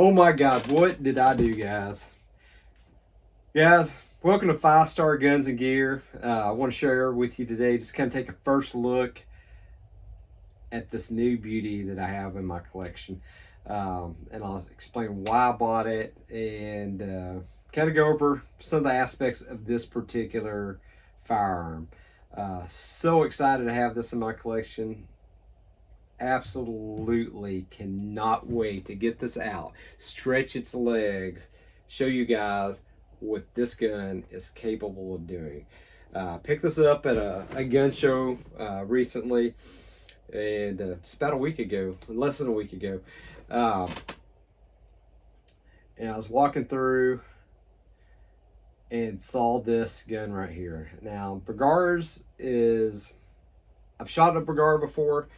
Oh my God, what did I do, guys? Guys, welcome to 5-Star Guns and Gear. I want to share with you today, just kind of take a first look at this new beauty that I have in my collection. And I'll explain why I bought it and kind of go over some of the aspects of this particular firearm. So excited to have this in my collection. Absolutely cannot wait to get this out, stretch its legs, show you guys what this gun is capable of doing. Picked this up at a gun show recently, and it's about a week ago, less than a week ago. And I was walking through and saw this gun right here. Now, Begara's I've shot a Begara before,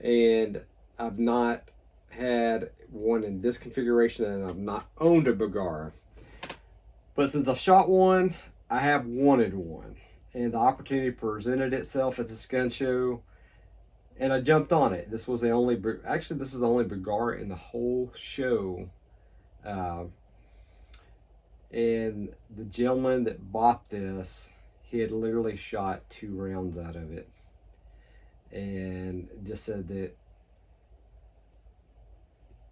and I've not had one in this configuration, and I've not owned a Begara. But since I've shot one, I have wanted one, and the opportunity presented itself at this gun show, and I jumped on it. This is the only Begara in the whole show. And the gentleman that bought this, he had literally shot 2 rounds out of it, and just said that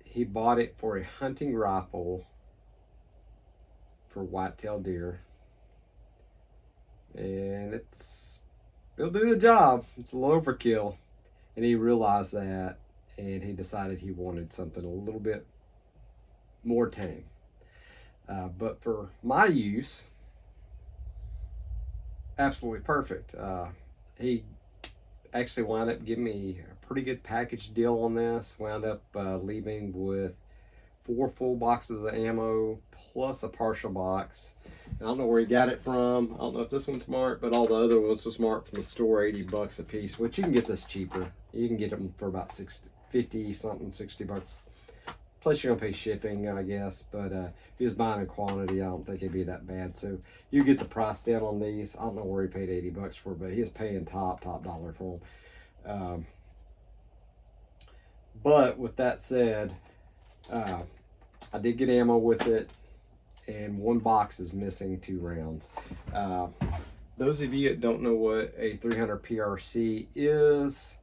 he bought it for a hunting rifle for white-tailed deer, and it'll do the job. It's a little overkill, and he realized that, and he decided he wanted something a little bit more tame. But for my use, absolutely perfect. He actually wound up giving me a pretty good package deal on this. Wound up leaving with 4 full boxes of ammo plus a partial box. I don't know where he got it from. I don't know if this one's smart, but all the other ones were smart from the store, $80 a piece, which you can get this cheaper. You can get them for about 50 something, $60. Plus you're gonna pay shipping, I guess. But if he was buying in quantity, I don't think it'd be that bad. So you get the price down on these. I don't know where he paid $80 for, but he was paying top dollar for them. But with that said, I did get ammo with it, and 1 box is missing 2 rounds. Those of you that don't know what a 300 PRC is,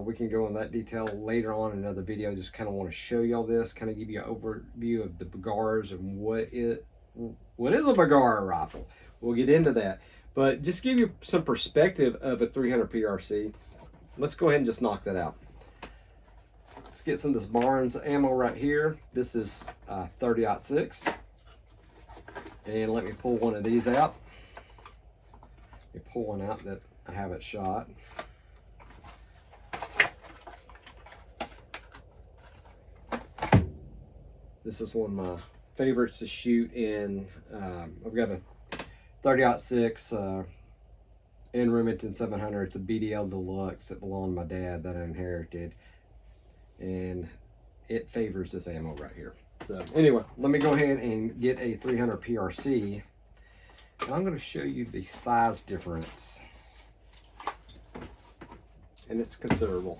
we can go in that detail later on in another video. Just kind of want to show y'all this, kind of give you an overview of the Begaras and what is a Begara rifle. We'll get into that, but just give you some perspective of a 300 PRC. Let's go ahead and just knock that out. Let's get some of this Barnes ammo right here. This is 30-06. And let me pull one of these out. Let me pull one out that I haven't shot. This is one of my favorites to shoot in. I've got a 30-06 in Remington 700. It's a BDL Deluxe that belonged to my dad that I inherited, and it favors this ammo right here. So anyway, let me go ahead and get a 300 PRC, and I'm going to show you the size difference, and it's considerable.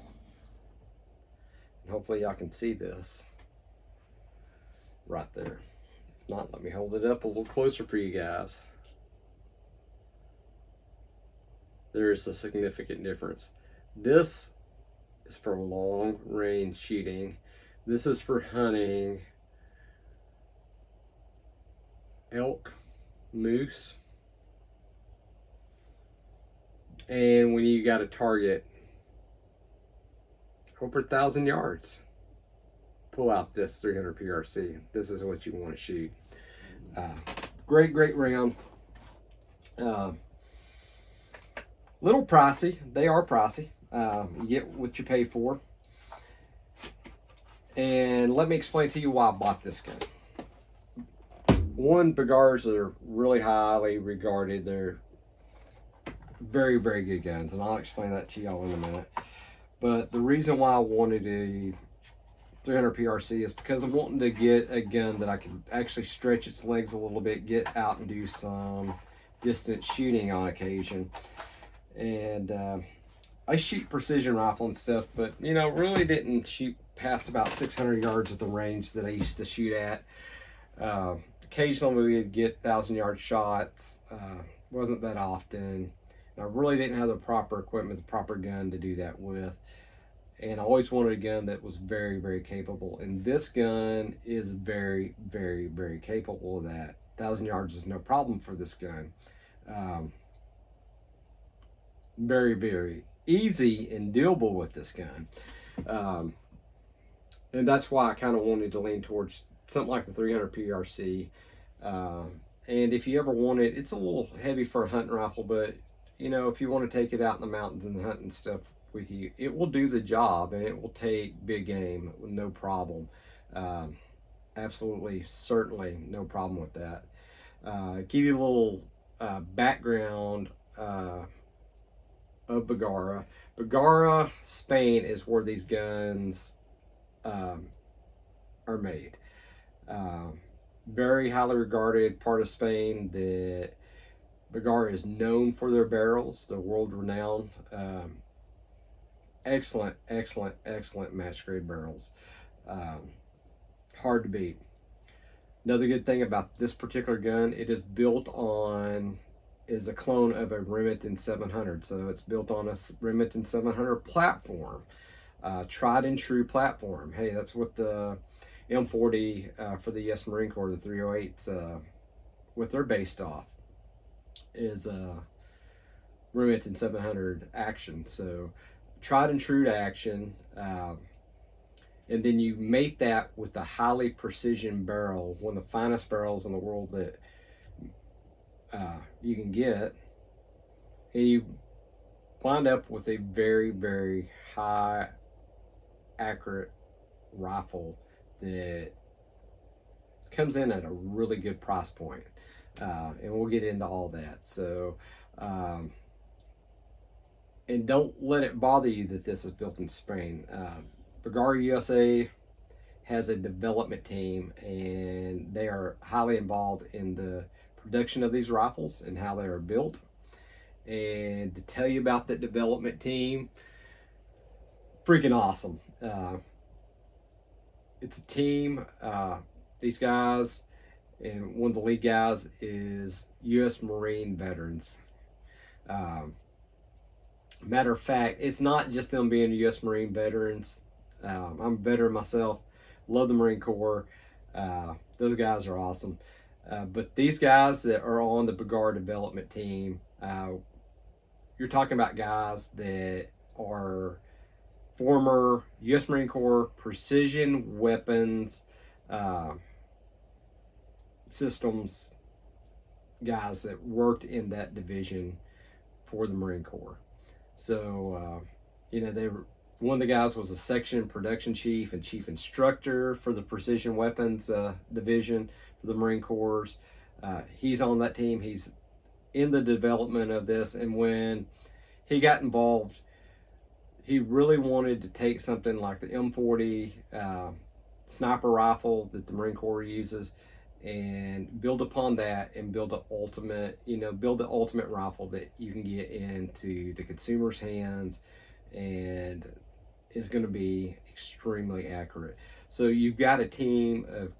And hopefully y'all can see this right there. If not, let me hold it up a little closer for you guys. There is a significant difference. This is for long range shooting. This is for hunting elk, moose, and when you got a target over 1,000 yards, pull out this 300 PRC. This is what you want to shoot. Great round. Little pricey. They are pricey. You get what you pay for. And let me explain to you why I bought this gun. One, Begaras are really highly regarded. They're very good guns, and I'll explain that to y'all in a minute. But the reason why I wanted a 300 PRC is because I'm wanting to get a gun that I can actually stretch its legs a little bit, get out and do some distance shooting on occasion. And I shoot precision rifle and stuff, but you know, really didn't shoot past about 600 yards at the range that I used to shoot at. Occasionally we'd get 1,000-yard shots. Wasn't that often. And I really didn't have the proper equipment, the proper gun to do that with. And I always wanted a gun that was very, very capable. And this gun is very, very, very capable of that. 1,000 yards is no problem for this gun. Very, very easy and doable with this gun. And that's why I kind of wanted to lean towards something like the 300 PRC. And if you ever want it, it's a little heavy for a hunting rifle, but you know, if you want to take it out in the mountains and hunt and stuff with you, it will do the job, and it will take big game with no problem. Absolutely, certainly no problem with that. Give you a little background of Begara. Begara, Spain is where these guns are made. Very highly regarded part of Spain. That Begara is known for their barrels. They're world renowned. Excellent, excellent, excellent match grade barrels. Hard to beat. Another good thing about this particular gun, it is built on, is a clone of a Remington 700. So it's built on a Remington 700 platform. Tried and true platform. Hey, that's what the M40 for the U.S. Marine Corps, the 308s, what they're based off, is Remington 700 action. So tried and true to action. And then you mate that with the highly precision barrel, one of the finest barrels in the world that you can get, and you wind up with a very, very high accurate rifle that comes in at a really good price point. And we'll get into all that. So and don't let it bother you that this is built in Spain. Begara USA has a development team, and they are highly involved in the production of these rifles and how they are built. And to tell you about that development team, freaking awesome. It's a team. These guys, and one of the lead guys is U.S. Marine veterans. Matter of fact, it's not just them being U.S. Marine veterans. I'm a veteran myself. Love the Marine Corps. Those guys are awesome. But these guys that are on the Begara development team, you're talking about guys that are former U.S. Marine Corps precision weapons systems guys that worked in that division for the Marine Corps. So, you know, one of the guys was a section production chief and chief instructor for the precision weapons division for the Marine Corps. He's on that team. He's in the development of this. And when he got involved, he really wanted to take something like the M40 sniper rifle that the Marine Corps uses and build upon that and build the ultimate, build the ultimate rifle that you can get into the consumer's hands and is going to be extremely accurate. So you've got a team of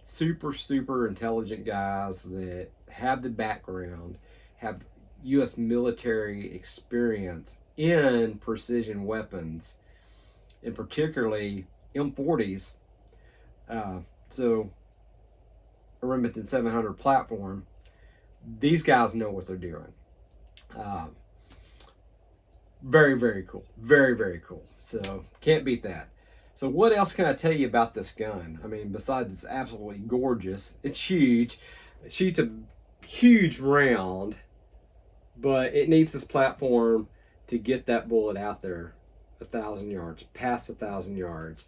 super intelligent guys that have the background, have U.S. military experience in precision weapons, and particularly M40s. So a Remington 700 platform, these guys know what they're doing. Very cool. Very cool. So can't beat that. So what else can I tell you about this gun? I mean, besides it's absolutely gorgeous, it's huge. It shoots a huge round, but it needs this platform to get that bullet out there 1,000 yards, past 1,000 yards,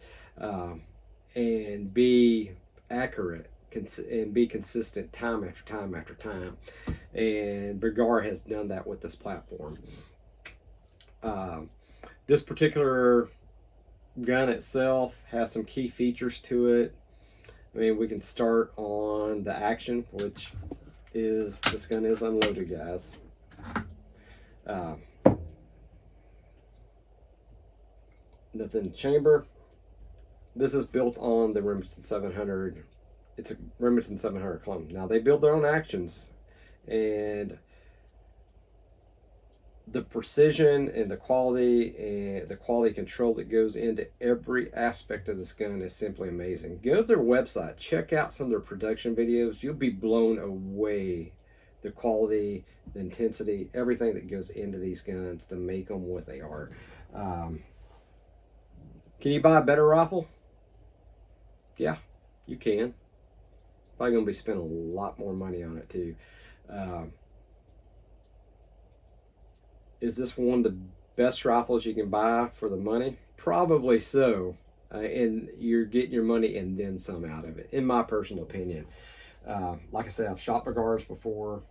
and be accurate and be consistent time after time after time. And Begara has done that with this platform. This particular gun itself has some key features to it. I mean, we can start on the action, which is, this gun is unloaded, guys. nothing in the chamber. This is built on the Remington 700. It's a Remington 700 clone. Now they build their own actions, and the precision and the quality control that goes into every aspect of this gun is simply amazing. Go to their website, check out some of their production videos. You'll be blown away. The quality, the intensity, everything that goes into these guns to make them what they are. Can you buy a better rifle? Yeah, you can. Probably going to be spending a lot more money on it too. Is this one of the best rifles you can buy for the money? Probably so. And you're getting your money and then some out of it, in my personal opinion. Like I said, I've shot Begaras before,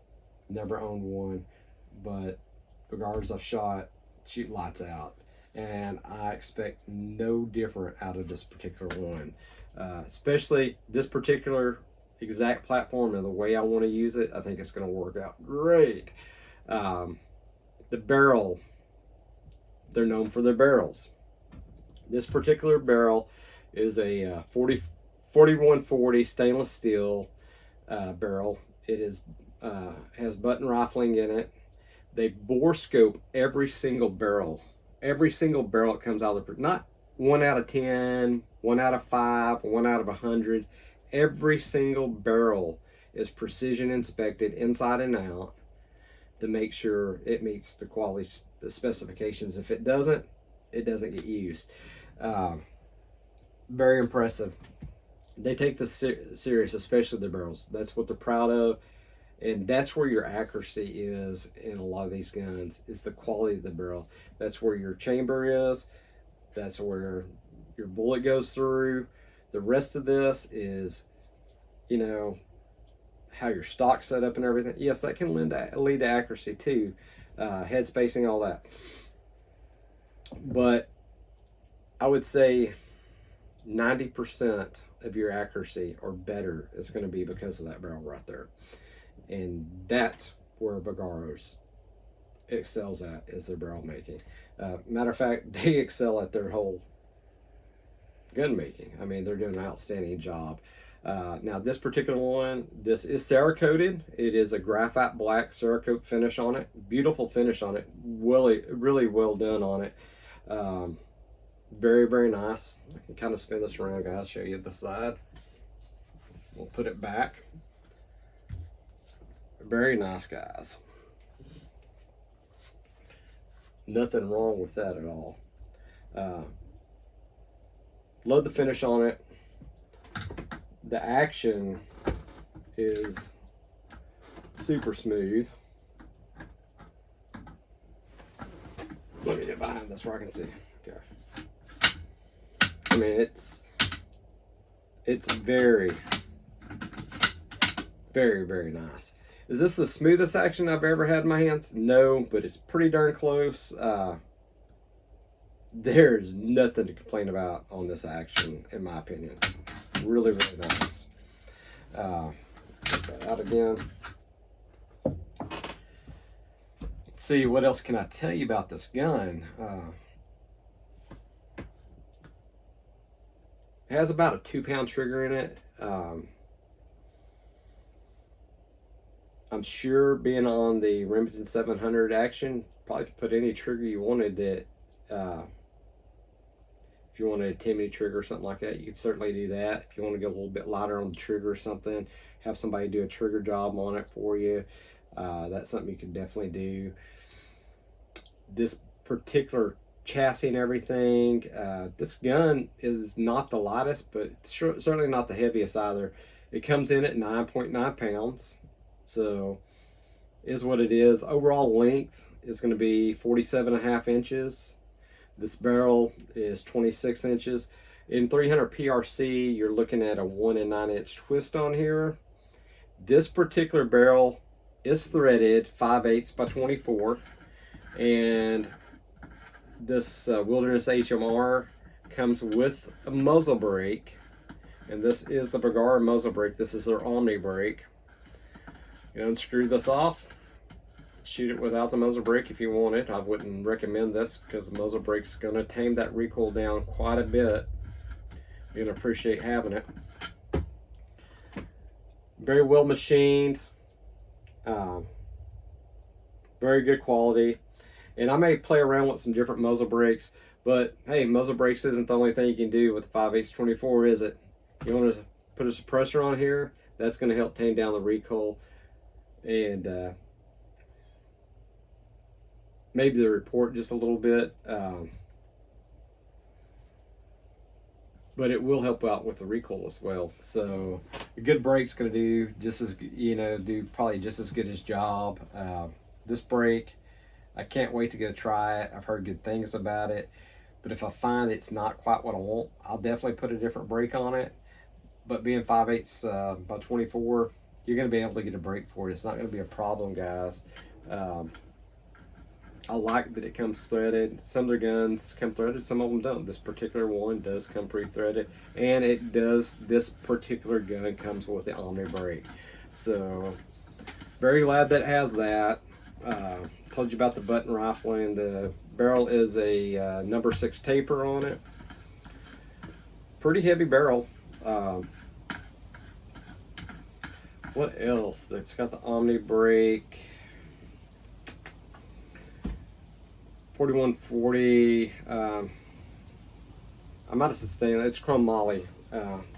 never owned one, but Begaras I've shot shoot lights out, and I expect no different out of this particular one. Especially this particular exact platform and the way I want to use it, I think it's going to work out great. The barrel, they're known for their barrels. This particular barrel is a 4140 stainless steel barrel. It is has button rifling in it. They bore scope every single barrel. Every single barrel that comes out of the, not 1 out of 10, 1 out of 5, 1 out of 100. Every single barrel is precision inspected inside and out to make sure it meets the quality specifications. If it doesn't get used. Very impressive. They take this serious, especially the barrels. That's what they're proud of, and that's where your accuracy is in a lot of these guns, is the quality of the barrel. That's where your chamber is. That's where your bullet goes through. The rest of this is, you know, how your stock's set up and everything. Yes, that can lead to accuracy too, head spacing, all that. But I would say 90% of your accuracy or better is going to be because of that barrel right there. And that's where Begara's excels at, is their barrel making. Matter of fact, they excel at their whole gun making. I mean, they're doing an outstanding job. Now this particular one, this is Cerakoted. It is a graphite black Cerakote finish on it. Beautiful finish on it. Really well done on it. Very, very nice. I can kind of spin this around, guys, show you the side. We'll put it back. Very nice, guys. Nothing wrong with that at all. Love the finish on it. The action is super smooth. Let me get behind this where I can see. Okay. I mean, it's very, very, very nice. Is this the smoothest action I've ever had in my hands? No, but it's pretty darn close. There's nothing to complain about on this action, in my opinion. Really, really nice. Get that out again. Let's see, what else can I tell you about this gun? It has about a 2-pound trigger in it. I'm sure, being on the Remington 700 action, probably could put any trigger you wanted. That if you wanted a Timney trigger or something like that, you could certainly do that. If you want to go a little bit lighter on the trigger or something, have somebody do a trigger job on it for you, that's something you can definitely do. This particular chassis and everything, this gun is not the lightest, but it's certainly not the heaviest either. It comes in at 9.9 pounds. So, is what it is. Overall length is going to be 47.5 inches. This barrel is 26 inches. In 300 PRC, you're looking at a 1 9 inch twist on here. This particular barrel is threaded 5/8 by 24. And this Wilderness HMR comes with a muzzle brake. And this is the Begara muzzle brake. This is their Omni brake. You unscrew this off, shoot it without the muzzle brake if you want it. I wouldn't recommend this because the muzzle brake's going to tame that recoil down quite a bit. You're going to appreciate having it. Very well machined. Very good quality. And I may play around with some different muzzle brakes, but hey, muzzle brakes isn't the only thing you can do with the 5/8-24, is it? You want to put a suppressor on here, that's going to help tame down the recoil and maybe the report just a little bit. But it will help out with the recoil as well. So a good brake's going to do just as, do probably just as good as job. This brake, I can't wait to go try it. I've heard good things about it, but if I find it's not quite what I want, I'll definitely put a different brake on it. But being 5/8 by 24, you're going to be able to get a brake for it. It's not going to be a problem, guys. I like that it comes threaded. Some of their guns come threaded, some of them don't. This particular one does come pre-threaded, and it does. This particular gun comes with the Omni brake. So very glad that it has that. Told you about the button rifle, and the barrel is a number 6 taper on it. Pretty heavy barrel. What else? It's got the Omni brake. 4140. I might have sustained. It's chrome moly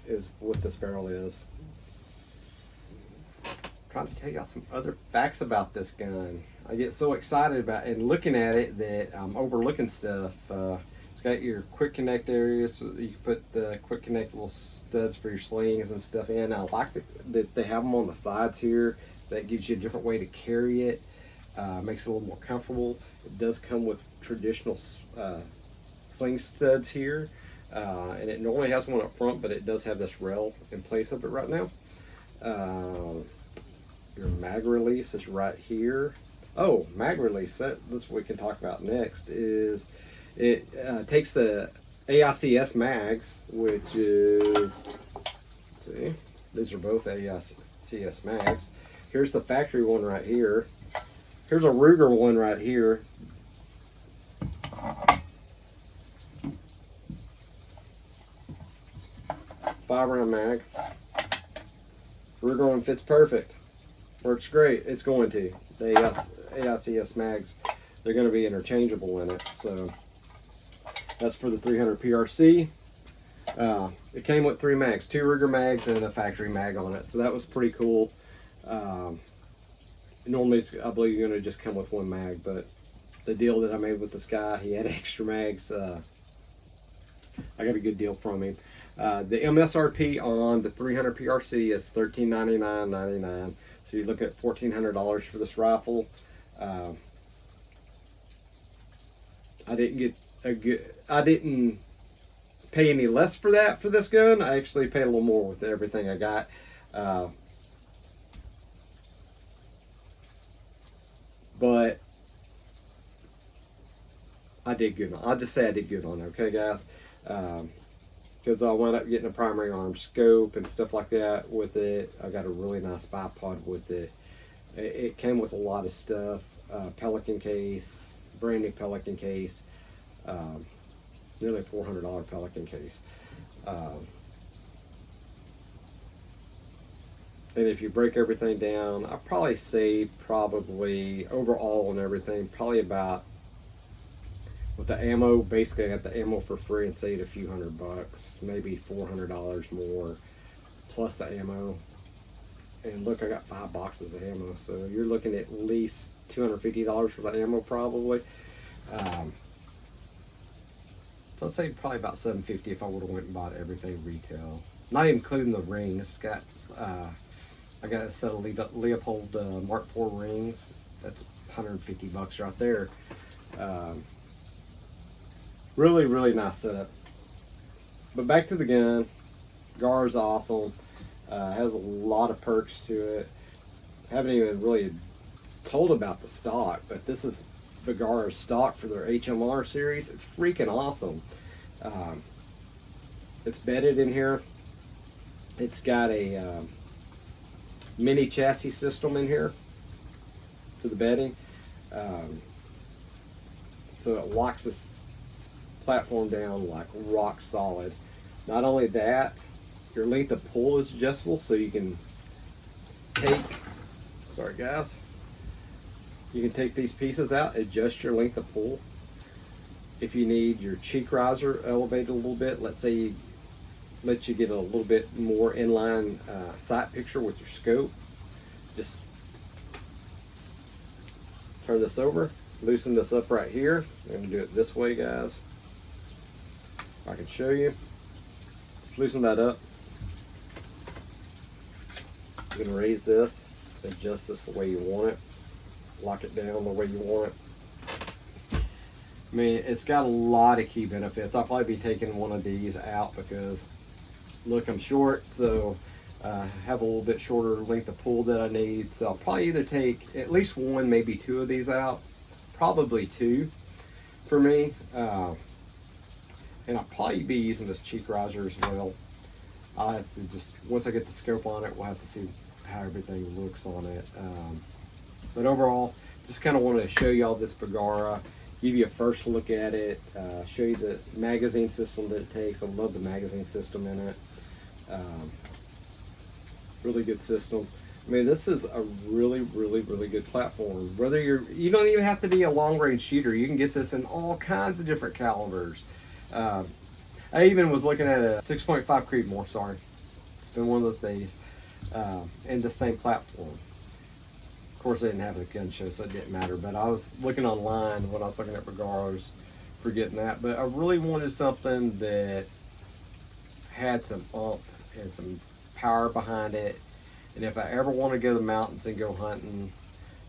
is what this barrel is. Trying to tell y'all some other facts about this gun. I get so excited about it and looking at it that I'm overlooking stuff. It's got your quick connect areas, so you can put the quick connect little studs for your slings and stuff in. I like that they have them on the sides here. That gives you a different way to carry it. Makes it a little more comfortable. It does come with traditional sling studs here, and it normally has one up front, but it does have this rail in place of it right now. Your mag release is right here. Oh, mag release, that's what we can talk about next. Is it takes the AICS mags, which is, let's see, these are both AICS mags. Here's the factory one right here. Here's a Ruger one right here. Five-round mag. Ruger one fits perfect. Works great. It's going to. The AICS mags, they're going to be interchangeable in it. So that's for the 300 PRC. It came with 3 mags, 2 Ruger mags and a factory mag on it. So that was pretty cool. Normally, I believe you're going to just come with 1 mag, but the deal that I made with this guy, he had extra mags. I got a good deal from him. The MSRP on the 300 PRC is $1399.99. So you look at $1,400 for this rifle. I didn't pay any less for that for this gun. I actually paid a little more with everything I got. But I did good. I'll just say I did good on it, okay, guys? Because I wound up getting a primary arm scope and stuff like that with it. I got a really nice bipod with it. It came with a lot of stuff. Pelican case, brand new Pelican case, nearly $400 Pelican case. And if you break everything down, I probably saved overall and everything, probably about, with the ammo, basically I got the ammo for free and saved a few $100, maybe $400 more, plus the ammo. And look, I got 5 boxes of ammo, so you're looking at least $250 for the ammo probably. So I'd say probably about $750 if I would have went and bought everything retail. Not even including the rings. I got a set of Leopold Mark IV rings. That's $150 right there. Really, really nice setup. But back to the gun. Begara's awesome. Has a lot of perks to it. Haven't even really told about the stock, but this is Begara's stock for their HMR series. It's freaking awesome. It's bedded in here. It's got a mini chassis system in here for the bedding. So it locks this platform down like rock solid. Not only that, your length of pull is adjustable, so you can take, sorry guys, you can take these pieces out, adjust your length of pull. If you need your cheek riser elevated a little bit, let's say you let you get a little bit more inline sight picture with your scope, just turn this over, loosen this up right here. I'm going to do it this way, guys. If I can show you, just loosen that up. You can raise this, adjust this the way you want it, lock it down the way you want it. I mean, it's got a lot of key benefits. I'll probably be taking one of these out because, look, I'm short, so I have a little bit shorter length of pull that I need. So I'll probably either take at least one, maybe two of these out. Probably two for me. And I'll probably be using this cheek riser as well. I'll have to just, once I get the scope on it, we'll have to see how everything looks on it. But overall, just kind of wanted to show y'all this Begara, give you a first look at it, show you the magazine system that it takes. I love the magazine system in it. Really good system. I mean, this is a really good platform. Whether you don't even have to be a long range shooter. You can get this in all kinds of different calibers. I even was looking at a 6.5 Creedmoor, sorry. It's been one of those days. And the same platform. Of course, they didn't have a gun show, so it didn't matter. But I was looking online when I was looking at Begaras, forgetting that. But I really wanted something that had some oomph and some power behind it. And if I ever want to go to the mountains and go hunting,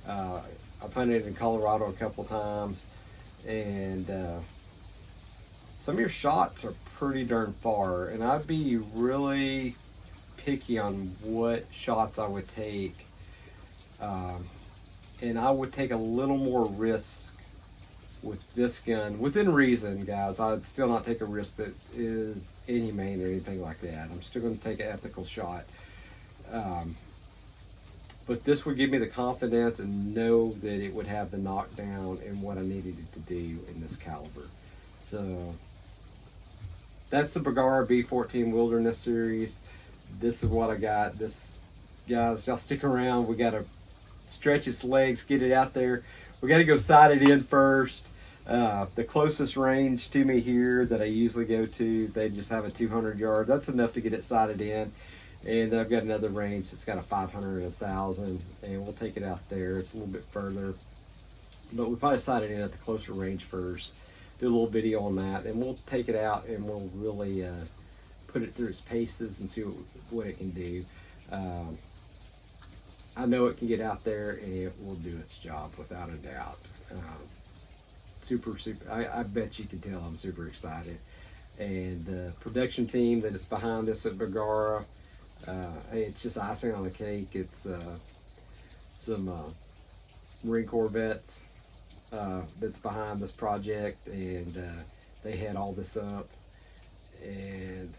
I've hunted in Colorado a couple times, and some of your shots are pretty darn far, and I'd be really picky on what shots I would take, and I would take a little more risk with this gun, within reason, guys. I'd still not take a risk that is inhumane or anything like that. I'm still going to take an ethical shot. But this would give me the confidence and know that it would have the knockdown and what I needed it to do in this caliber. So that's the Begara B14 Wilderness Series. This is what I got. This, guys, y'all stick around. We got to stretch its legs, get it out there. We got to go sight it in first. The closest range to me here that I usually go to, they just have a 200 yard. That's enough to get it sighted in. And I've got another range that's got a 500 and 1,000, and we'll take it out there. It's a little bit further, but we probably sight it in at the closer range first. Do a little video on that, and we'll take it out and we'll really put it through its paces and see what it can do. I know it can get out there and it will do its job without a doubt. Super. I bet you can tell I'm super excited. And the production team that is behind this at Begara, it's just icing on the cake. It's some Marine Corps vets that's behind this project, and they had all this up, and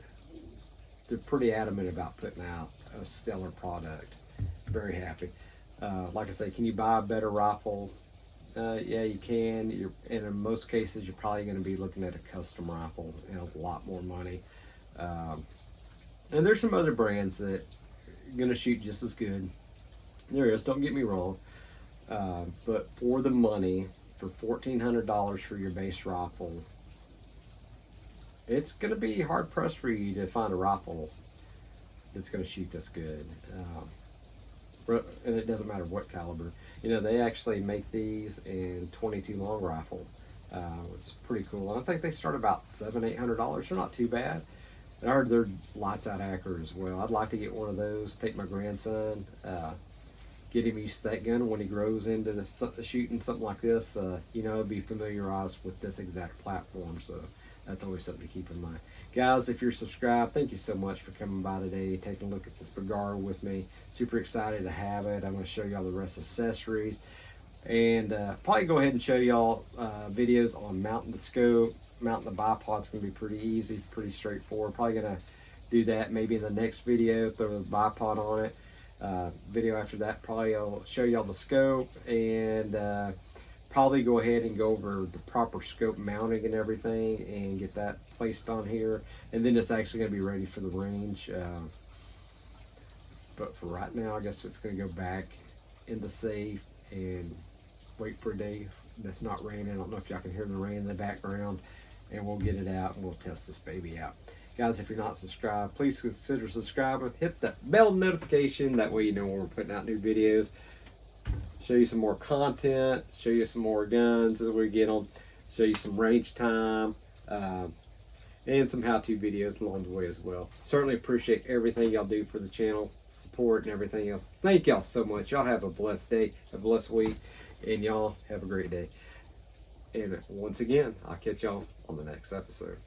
they're pretty adamant about putting out a stellar product. Very happy. Like I say, can you buy a better rifle? Yeah, you can. And in most cases, you're probably going to be looking at a custom rifle and a lot more money. And there's some other brands that are going to shoot just as good. There is, don't get me wrong. But for the money, for $1,400 for your base rifle, it's going to be hard pressed for you to find a rifle that's going to shoot this good. And it doesn't matter what caliber. You know, they actually make these in 22 long rifle. It's pretty cool. And I think they start about $700-800. They're not too bad. And I heard they're lights out accurate as well. I'd like to get one of those, take my grandson, get him used to that gun when he grows into shooting something like this. You know, be familiarized with this exact platform. So that's always something to keep in mind. Guys, if you're subscribed, thank you so much for coming by today, taking a look at this Begara with me. Super excited to have it. I'm going to show y'all the rest of the accessories. And probably go ahead and show y'all videos on mounting the scope. Mounting the bipod's going to be pretty easy, pretty straightforward. Probably going to do that maybe in the next video, throw the bipod on it. Video after that, probably I'll show y'all the scope and probably go ahead and go over the proper scope mounting and everything and get that placed on here, and then it's actually going to be ready for the range. But for right now, I guess it's going to go back in the safe and wait for a day that's not raining. I don't know if y'all can hear the rain in the background, and we'll get it out and we'll test this baby out. Guys, if you're not subscribed, please consider subscribing. Hit the bell notification. That way you know when we're putting out new videos. Show you some more content. Show you some more guns as we get them. Show you some range time. And some how-to videos along the way as well. Certainly appreciate everything y'all do for the channel, support and everything else. Thank y'all so much. Y'all have a blessed day, a blessed week, and y'all have a great day. And once again, I'll catch y'all on the next episode.